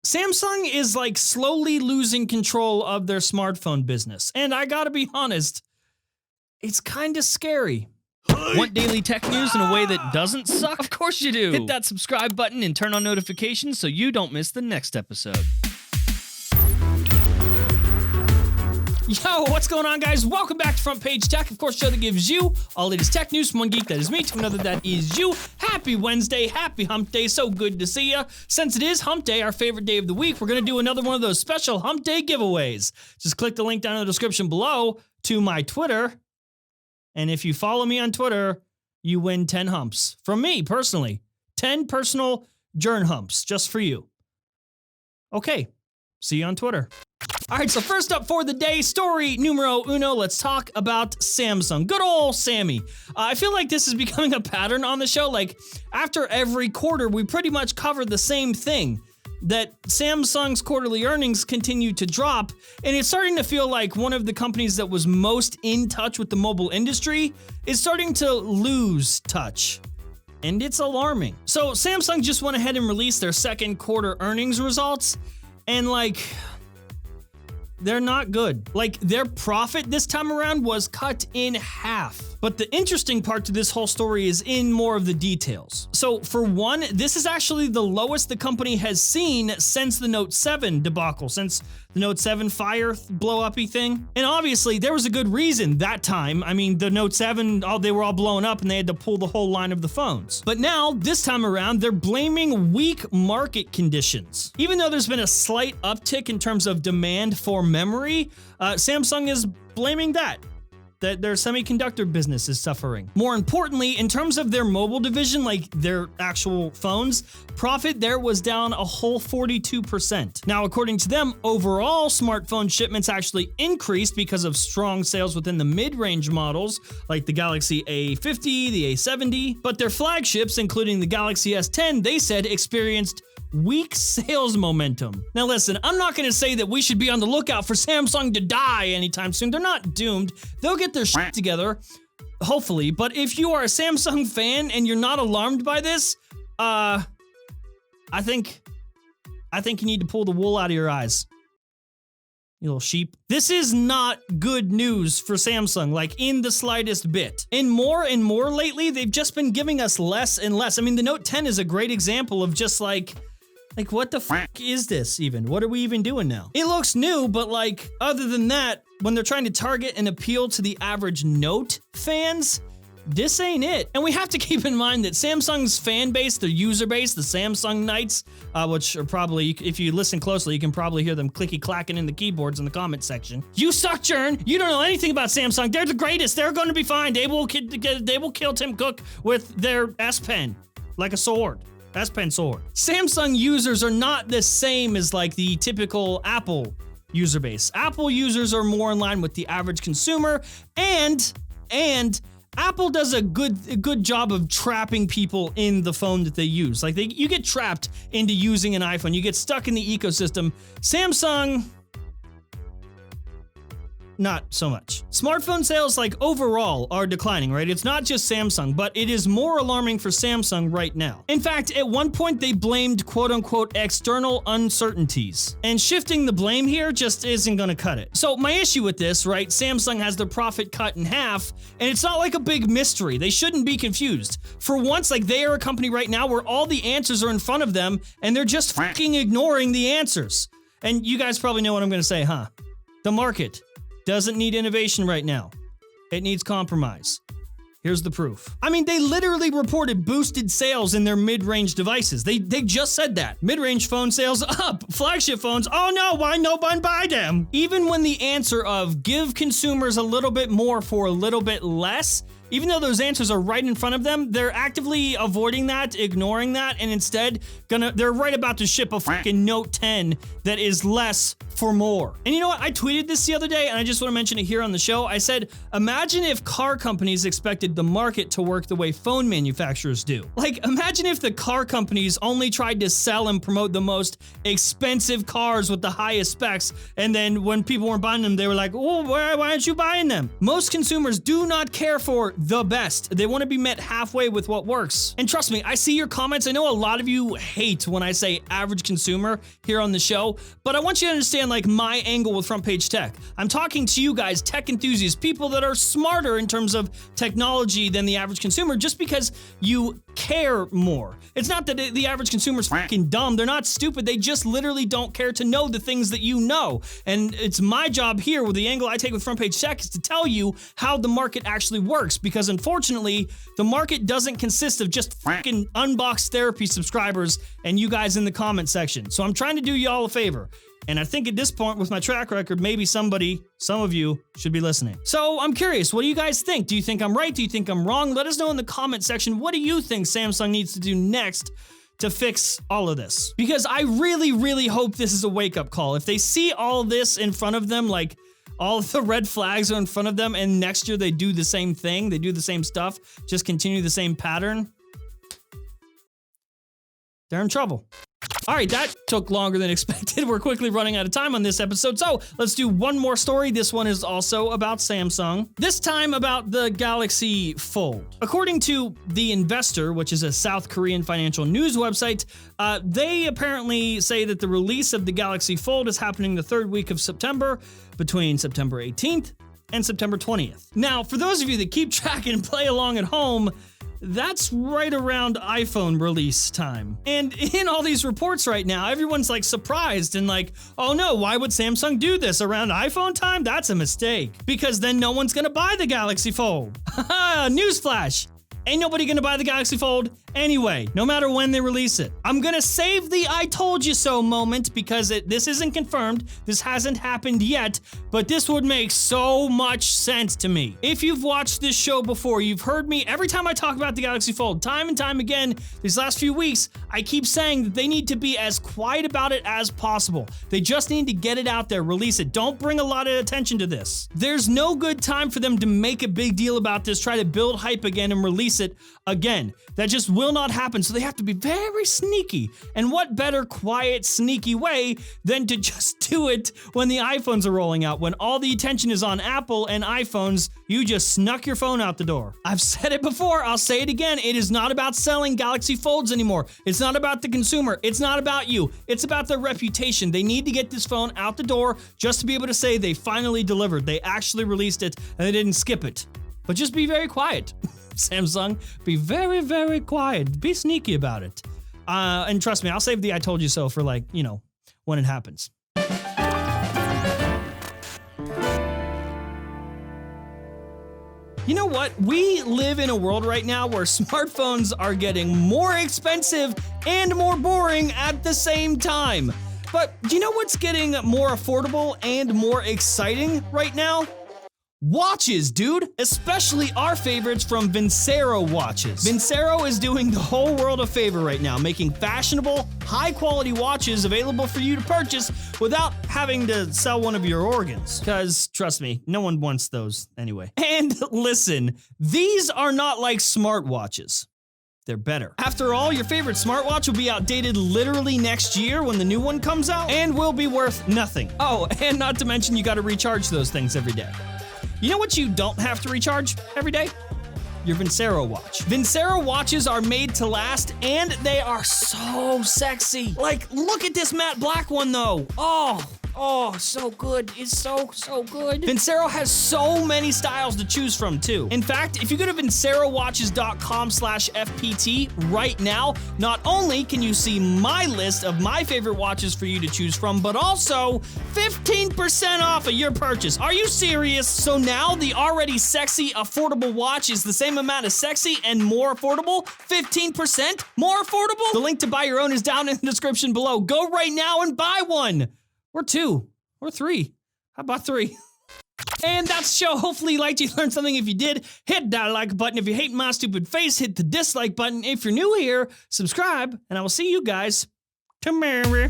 Samsung is like slowly losing control of their smartphone business. And I gotta be honest, it's kind of scary. Want daily tech news in a way that doesn't suck? Of course you do. Hit that subscribe button and turn on notifications so you don't miss the next episode. Yo, what's going on, guys? Welcome back to Front Page Tech, of course, show that gives you all latest tech news from one geek, that is me, to another, that is you. Happy Wednesday, happy hump day, so good to see ya. Since it is hump day, our favorite day of the week, we're gonna do another one of those special hump day giveaways. Just click the link down in the description below to my Twitter, and if you follow me on Twitter, you win 10 humps. From me, personally. 10 personal Jern humps, just for you. Okay, see you on Twitter. All right, so first up for the day, story numero uno, let's talk about Samsung. Good old Sammy. I feel like this is becoming a pattern on the show. Like, after every quarter, we pretty much cover the same thing, that Samsung's quarterly earnings continue to drop, and it's starting to feel like one of the companies that was most in touch with the mobile industry is starting to lose touch. And it's alarming. So Samsung just went ahead and released their second quarter earnings results, and like, they're not good. Like, their profit this time around was cut in half. But the interesting part to this whole story is in more of the details. So for one, this is actually the lowest the company has seen since the Note 7 debacle, since the Note 7 fire blow-uppy thing. And obviously there was a good reason that time. I mean, the Note 7, they were all blown up and they had to pull the whole line of the phones. But now, this time around, they're blaming weak market conditions. Even though there's been a slight uptick in terms of demand for memory, Samsung is blaming that their semiconductor business is suffering. More importantly, in terms of their mobile division, like their actual phones, profit there was down a whole 42%. Now, according to them, overall smartphone shipments actually increased because of strong sales within the mid-range models, like the Galaxy A50, the A70, but their flagships, including the Galaxy S10, they said experienced weak sales momentum. Now listen, I'm not gonna say that we should be on the lookout for Samsung to die anytime soon. They're not doomed. They'll get their shit together, hopefully. But if you are a Samsung fan and you're not alarmed by this, I think you need to pull the wool out of your eyes, you little sheep. This is not good news for Samsung, like in the slightest bit. And more lately, they've just been giving us less and less. I mean, the Note 10 is a great example of just like what the fuck is this even? What are we even doing now? It looks new, but like, other than that, when they're trying to target and appeal to the average Note fans, this ain't it. And we have to keep in mind that Samsung's fan base, their user base, the Samsung Knights, which are probably, if you listen closely, you can probably hear them clicky-clacking in the keyboards in the comment section. You suck, Jern. You don't know anything about Samsung. They're the greatest. They're going to be fine. They will kill Tim Cook with their S Pen, like a sword. S Pen sword. Samsung users are not the same as like the typical Apple user base. Apple users are more in line with the average consumer, and Apple does a good job of trapping people in the phone that they use. Like, you get trapped into using an iPhone. You get stuck in the ecosystem. Samsung, not so much. Smartphone sales, like, overall are declining, right? It's not just Samsung, but it is more alarming for Samsung right now. In fact, at one point they blamed quote-unquote external uncertainties. And shifting the blame here just isn't gonna cut it. So my issue with this, right, Samsung has their profit cut in half, and it's not like a big mystery. They shouldn't be confused. For once, like, they are a company right now where all the answers are in front of them, and they're just fucking ignoring the answers. And you guys probably know what I'm gonna say, huh? The market doesn't need innovation right now. It needs compromise. Here's the proof. I mean, they literally reported boosted sales in their mid-range devices. They just said that. Mid-range phone sales up. Flagship phones, oh no, why no one buy them? Even when the answer of give consumers a little bit more for a little bit less, even though those answers are right in front of them, they're actively avoiding that, ignoring that, and instead they're right about to ship a fucking Note 10 that is less for more. And you know what? I tweeted this the other day, and I just want to mention it here on the show. I said, imagine if car companies expected the market to work the way phone manufacturers do. Like, imagine if the car companies only tried to sell and promote the most expensive cars with the highest specs, and then when people weren't buying them, they were like, oh, why aren't you buying them? Most consumers do not care for the best. They want to be met halfway with what works. And trust me, I see your comments. I know a lot of you hate when I say average consumer here on the show, but I want you to understand like my angle with Front Page Tech. I'm talking to you guys, tech enthusiasts, people that are smarter in terms of technology than the average consumer, just because you care more. It's not that the average consumer's fucking dumb. They're not stupid. They just literally don't care to know the things that you know. And it's my job here with the angle I take with Front Page Tech is to tell you how the market actually works, because unfortunately, the market doesn't consist of just fucking Unbox Therapy subscribers and you guys in the comment section. So I'm trying to do y'all a favor. And I think at this point with my track record, maybe some of you should be listening. So I'm curious, what do you guys think? Do you think I'm right? Do you think I'm wrong? Let us know in the comment section. What do you think Samsung needs to do next to fix all of this? Because I really, really hope this is a wake-up call. If they see all this in front of them, like all the red flags are in front of them, and next year they do the same thing, they do the same stuff, just continue the same pattern, they're in trouble. All right, that took longer than expected. We're quickly running out of time on this episode, so let's do one more story. This one is also about Samsung, this time about the Galaxy Fold. According to The Investor, which is a South Korean financial news website, they apparently say that the release of the Galaxy Fold is happening the third week of September, between September 18th and September 20th. Now, for those of you that keep track and play along at home, that's right around iPhone release time. And in all these reports right now, everyone's like surprised and like, oh no, why would Samsung do this around iPhone time? That's a mistake. Because then no one's gonna buy the Galaxy Fold. Haha, newsflash. Ain't nobody gonna buy the Galaxy Fold anyway, no matter when they release it. I'm gonna save the I told you so moment because this isn't confirmed, this hasn't happened yet, but this would make so much sense to me. If you've watched this show before, you've heard me every time I talk about the Galaxy Fold, time and time again, these last few weeks, I keep saying that they need to be as quiet about it as possible. They just need to get it out there, release it. Don't bring a lot of attention to this. There's no good time for them to make a big deal about this, try to build hype again and release it again. That just will not happen, so they have to be very sneaky. And what better quiet, sneaky way than to just do it when the iPhones are rolling out, when all the attention is on Apple and iPhones, you just snuck your phone out the door. I've said it before, I'll say it again, it is not about selling Galaxy Folds anymore. It's not about the consumer, it's not about you, it's about their reputation. They need to get this phone out the door just to be able to say they finally delivered, they actually released it, and they didn't skip it. But just be very quiet. Samsung, be very, very quiet. Be sneaky about it. And trust me, I'll save the I told you so for like, you know, when it happens. You know what? We live in a world right now where smartphones are getting more expensive and more boring at the same time. But do you know what's getting more affordable and more exciting right now? Watches, dude! Especially our favorites from Vincero watches. Vincero is doing the whole world a favor right now, making fashionable, high-quality watches available for you to purchase without having to sell one of your organs. Because, trust me, no one wants those anyway. And listen, these are not like smartwatches. They're better. After all, your favorite smartwatch will be outdated literally next year when the new one comes out and will be worth nothing. Oh, and not to mention you gotta recharge those things every day. You know what you don't have to recharge every day? Your Vincero watch. Vincero watches are made to last and they are so sexy. Like, look at this matte black one though. Oh, so good. It's so good. Vincero has so many styles to choose from too. In fact, if you go to vincerowatches.com/FPT right now, not only can you see my list of my favorite watches for you to choose from, but also 15% off of your purchase. Are you serious? So now the already sexy, affordable watch is the same amount of sexy and more affordable? 15% more affordable? The link to buy your own is down in the description below. Go right now and buy one. Or two, or three. How about three? And that's the show. Hopefully you liked it, you learned something. If you did, hit that like button. If you hate my stupid face, hit the dislike button. If you're new here, subscribe, and I will see you guys tomorrow.